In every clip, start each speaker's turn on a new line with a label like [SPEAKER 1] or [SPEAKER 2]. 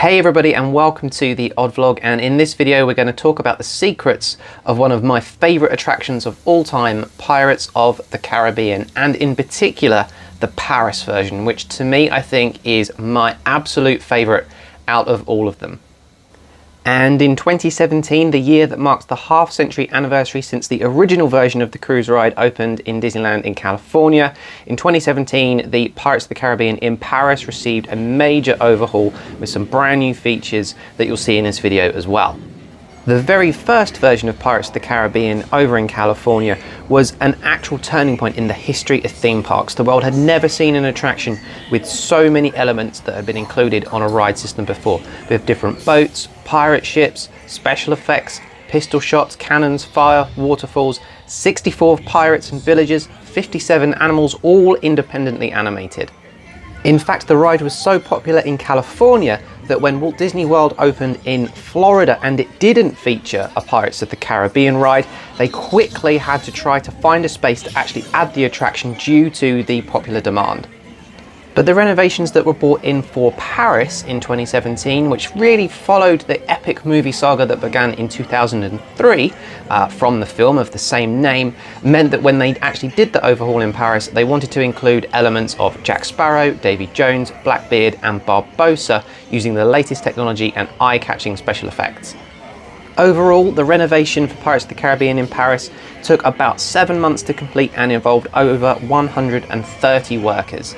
[SPEAKER 1] Hey everybody, and welcome to the Odd Vlog, and in this video we're going to talk about the secrets of one of my favourite attractions of all time, Pirates of the Caribbean, and in particular the Paris version, which to me I think is my absolute favourite out of all of them. And in 2017, the year that marks the half-century anniversary since the original version of the cruise ride opened in Disneyland in California, in 2017, the Pirates of the Caribbean in Paris received a major overhaul with some brand new features that you'll see in this video as well. The very first version of Pirates of the Caribbean over in California was an actual turning point in the history of theme parks. The world had never seen an attraction with so many elements that had been included on a ride system before, with different boats, pirate ships, special effects, pistol shots, cannons, fire, waterfalls, 64 pirates and villagers, 57 animals, all independently animated. In fact, the ride was so popular in California that when Walt Disney World opened in Florida and it didn't feature a Pirates of the Caribbean ride, they quickly had to try to find a space to actually add the attraction due to the popular demand. But the renovations that were brought in for Paris in 2017, which really followed the epic movie saga that began in 2003 from the film of the same name, meant that when they actually did the overhaul in Paris, they wanted to include elements of Jack Sparrow, Davy Jones, Blackbeard and Barbossa, using the latest technology and eye-catching special effects. Overall, the renovation for Pirates of the Caribbean in Paris took about 7 months to complete and involved over 130 workers.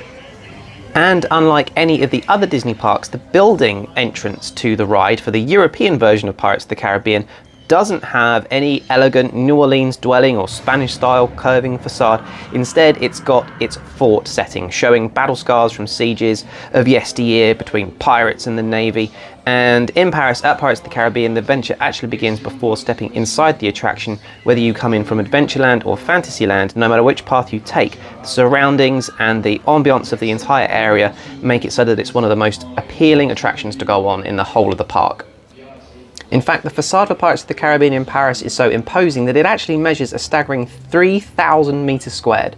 [SPEAKER 1] And unlike any of the other Disney parks, the building entrance to the ride for the European version of Pirates of the Caribbean doesn't have any elegant New Orleans dwelling or Spanish-style curving facade. Instead, it's got its fort setting, showing battle scars from sieges of yesteryear between pirates and the Navy. And in Paris, at Pirates of the Caribbean, the adventure actually begins before stepping inside the attraction. Whether you come in from Adventureland or Fantasyland, no matter which path you take, the surroundings and the ambiance of the entire area make it so that it's one of the most appealing attractions to go on in the whole of the park. In fact, the facade for Pirates of the Caribbean in Paris is so imposing that it actually measures a staggering 3,000 meters squared.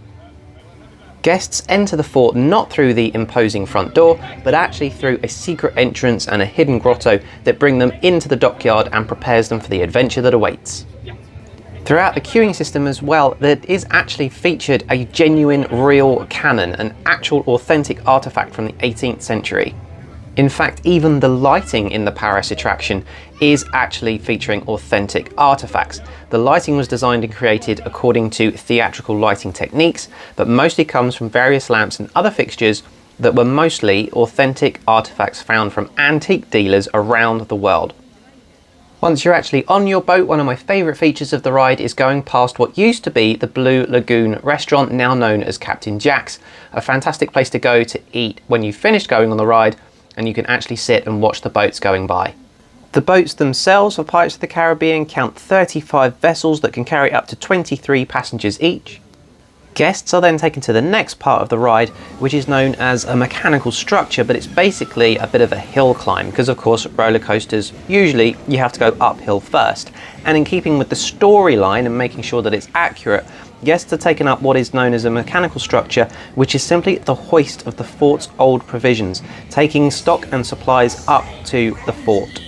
[SPEAKER 1] Guests enter the fort not through the imposing front door, but actually through a secret entrance and a hidden grotto that bring them into the dockyard and prepares them for the adventure that awaits. Throughout the queuing system as well, there is actually featured a genuine real cannon, an actual authentic artifact from the 18th century. In fact, even the lighting in the Paris attraction is actually featuring authentic artifacts. The lighting was designed and created according to theatrical lighting techniques, but mostly comes from various lamps and other fixtures that were mostly authentic artifacts found from antique dealers around the world. Once you're actually on your boat, one of my favourite features of the ride is going past what used to be the Blue Lagoon restaurant, now known as Captain Jack's. A fantastic place to go to eat when you've finished going on the ride, and you can actually sit and watch the boats going by. The boats themselves for Pirates of the Caribbean count 35 vessels that can carry up to 23 passengers each. Guests are then taken to the next part of the ride, which is known as a mechanical structure, but it's basically a bit of a hill climb, because of course roller coasters, usually you have to go uphill first. And in keeping with the storyline and making sure that it's accurate, guests are taken up what is known as a mechanical structure, which is simply the hoist of the fort's old provisions, taking stock and supplies up to the fort.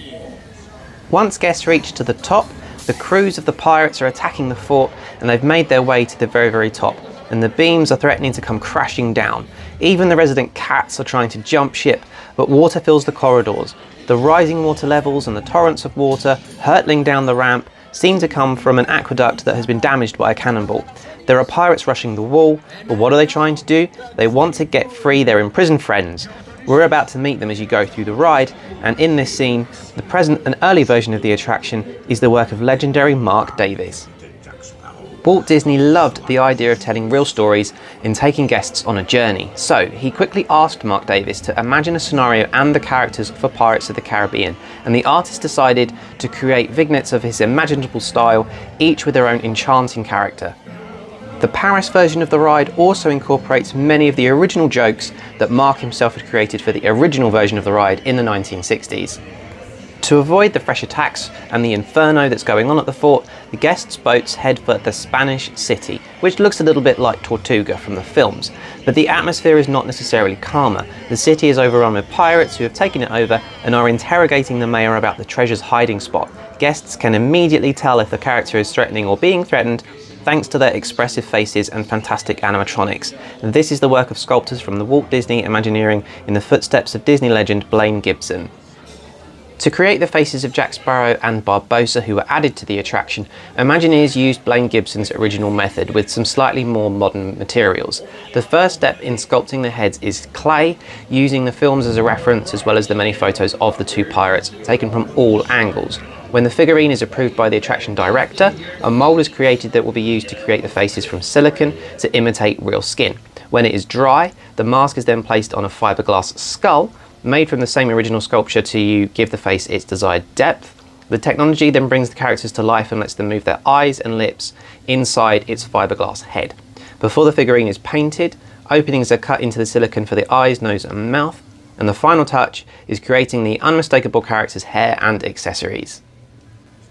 [SPEAKER 1] Once guests reach to the top, the crews of the pirates are attacking the fort, and they've made their way to the very top, and the beams are threatening to come crashing down. Even the resident cats are trying to jump ship, but water fills the corridors. The rising water levels and the torrents of water hurtling down the ramp seem to come from an aqueduct that has been damaged by a cannonball. There are pirates rushing the wall, but what are they trying to do? They want to get free their imprisoned friends. We're about to meet them as you go through the ride, and in this scene, the present and early version of the attraction is the work of legendary Mark Davis. Walt Disney loved the idea of telling real stories and taking guests on a journey, so he quickly asked Mark Davis to imagine a scenario and the characters for Pirates of the Caribbean, and the artist decided to create vignettes of his imaginable style, each with their own enchanting character. The Paris version of the ride also incorporates many of the original jokes that Mark himself had created for the original version of the ride in the 1960s. To avoid the fresh attacks and the inferno that's going on at the fort, the guests' boats head for the Spanish city, which looks a little bit like Tortuga from the films. But the atmosphere is not necessarily calmer. The city is overrun with pirates who have taken it over and are interrogating the mayor about the treasure's hiding spot. Guests can immediately tell if the character is threatening or being threatened, thanks to their expressive faces and fantastic animatronics. This is the work of sculptors from the Walt Disney Imagineering in the footsteps of Disney legend Blaine Gibson. To create the faces of Jack Sparrow and Barbossa, who were added to the attraction, Imagineers used Blaine Gibson's original method with some slightly more modern materials. The first step in sculpting the heads is clay, using the films as a reference as well as the many photos of the two pirates taken from all angles. When the figurine is approved by the attraction director, a mould is created that will be used to create the faces from silicone to imitate real skin. When it is dry, the mask is then placed on a fiberglass skull, made from the same original sculpture to give the face its desired depth. The technology then brings the characters to life and lets them move their eyes and lips inside its fiberglass head. Before the figurine is painted, openings are cut into the silicone for the eyes, nose and mouth, and the final touch is creating the unmistakable character's hair and accessories.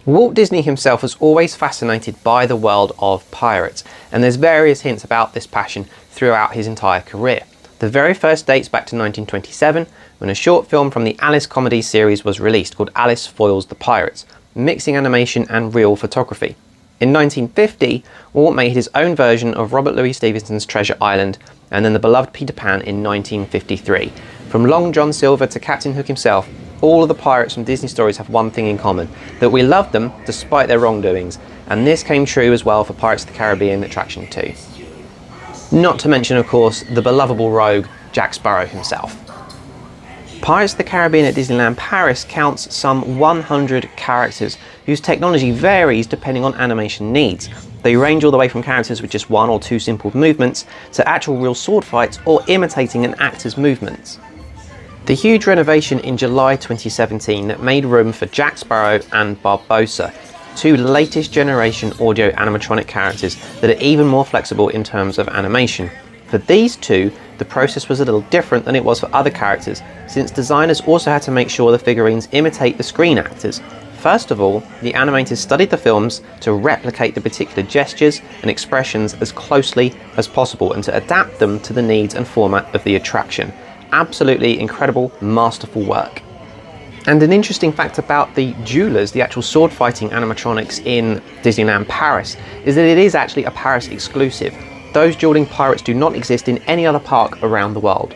[SPEAKER 1] Walt Disney himself was always fascinated by the world of pirates, and there's various hints about this passion throughout his entire career. The very first dates back to 1927, when a short film from the Alice comedy series was released called Alice Foils the Pirates, mixing animation and real photography. In 1950, Walt made his own version of Robert Louis Stevenson's Treasure Island, and then the beloved Peter Pan in 1953. From Long John Silver to Captain Hook himself, all of the pirates from Disney stories have one thing in common, that we love them despite their wrongdoings, and this came true as well for Pirates of the Caribbean Attraction 2. Not to mention, of course, the belovable rogue Jack Sparrow himself. Pirates of the Caribbean at Disneyland Paris counts some 100 characters, whose technology varies depending on animation needs. They range all the way from characters with just one or two simple movements, to actual real sword fights or imitating an actor's movements. The huge renovation in July 2017 made room for Jack Sparrow and Barbossa, two latest generation audio animatronic characters that are even more flexible in terms of animation. For these two, the process was a little different than it was for other characters, since designers also had to make sure the figurines imitate the screen actors. First of all, the animators studied the films to replicate the particular gestures and expressions as closely as possible and to adapt them to the needs and format of the attraction. Absolutely incredible, masterful work. And an interesting fact about the duelers, the actual sword fighting animatronics in Disneyland Paris, is that it is actually a Paris exclusive. Those dueling pirates do not exist in any other park around the world.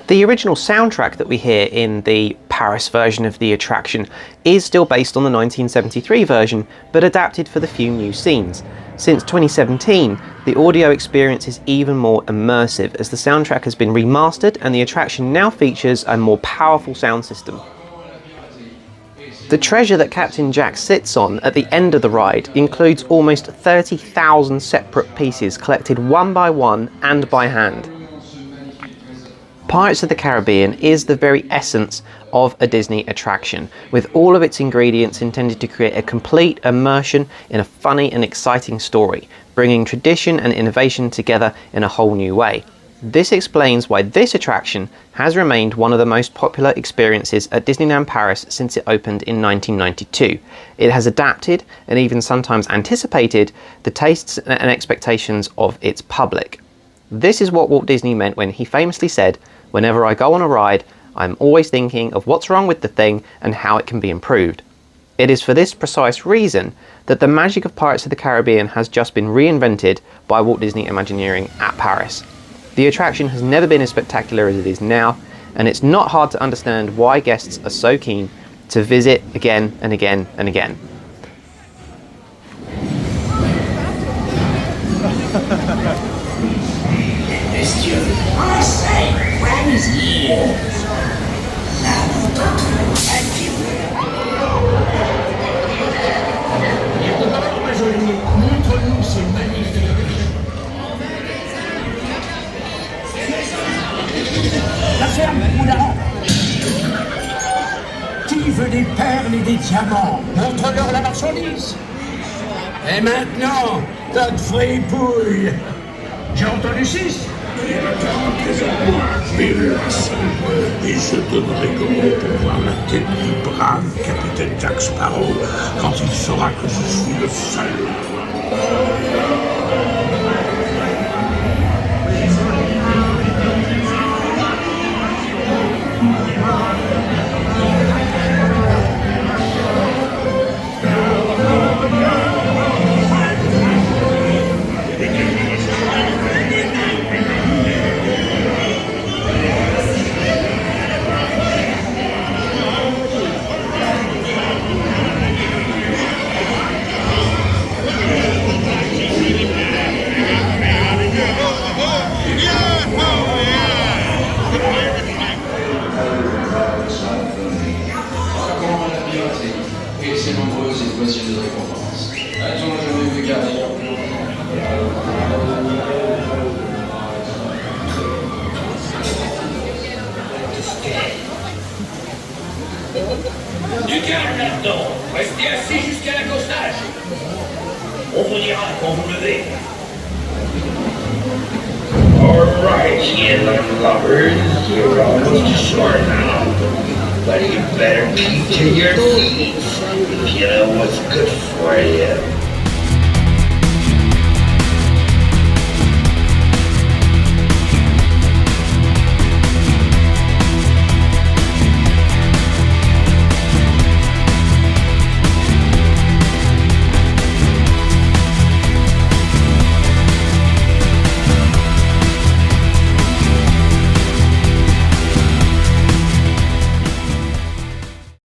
[SPEAKER 1] The original soundtrack that we hear in the Paris version of the attraction is still based on the 1973 version, but adapted for the few new scenes. Since 2017, the audio experience is even more immersive as the soundtrack has been remastered and the attraction now features a more powerful sound system. The treasure that Captain Jack sits on at the end of the ride includes almost 30,000 separate pieces collected one by one and by hand. Pirates of the Caribbean is the very essence of a Disney attraction, with all of its ingredients intended to create a complete immersion in a funny and exciting story, bringing tradition and innovation together in a whole new way. This explains why this attraction has remained one of the most popular experiences at Disneyland Paris since it opened in 1992. It has adapted and even sometimes anticipated the tastes and expectations of its public. This is what Walt Disney meant when he famously said, "Whenever I go on a ride, I'm always thinking of what's wrong with the thing and how it can be improved." It is for this precise reason that the magic of Pirates of the Caribbean has just been reinvented by Walt Disney Imagineering at Paris. The attraction has never been as spectacular as it is now, and it's not hard to understand why guests are so keen to visit again and again and again.
[SPEAKER 2] Monsieur, I say, when is here? Thank you. Ma jolie, montre-nous ce magnifique. La ferme ou la rampe? Qui veut des perles et des diamants? Montre-leur la marchandise. Et maintenant, tas de fripouilles. J'ai entendu 6.
[SPEAKER 3] Et je donnerai gros pour voir la tête du brave capitaine Jack Sparrow quand il saura que je suis le seul.
[SPEAKER 4] Et ses nombreuses et précieuses récompenses. A-t-on jamais vu carrière plus
[SPEAKER 5] Du calme là-dedans. Restez assis jusqu'à l'accostage. On vous dira quand vous levez.
[SPEAKER 3] Alright, human lovers, you're almost ashore now. But you better keep to your seats if you know what's good for you.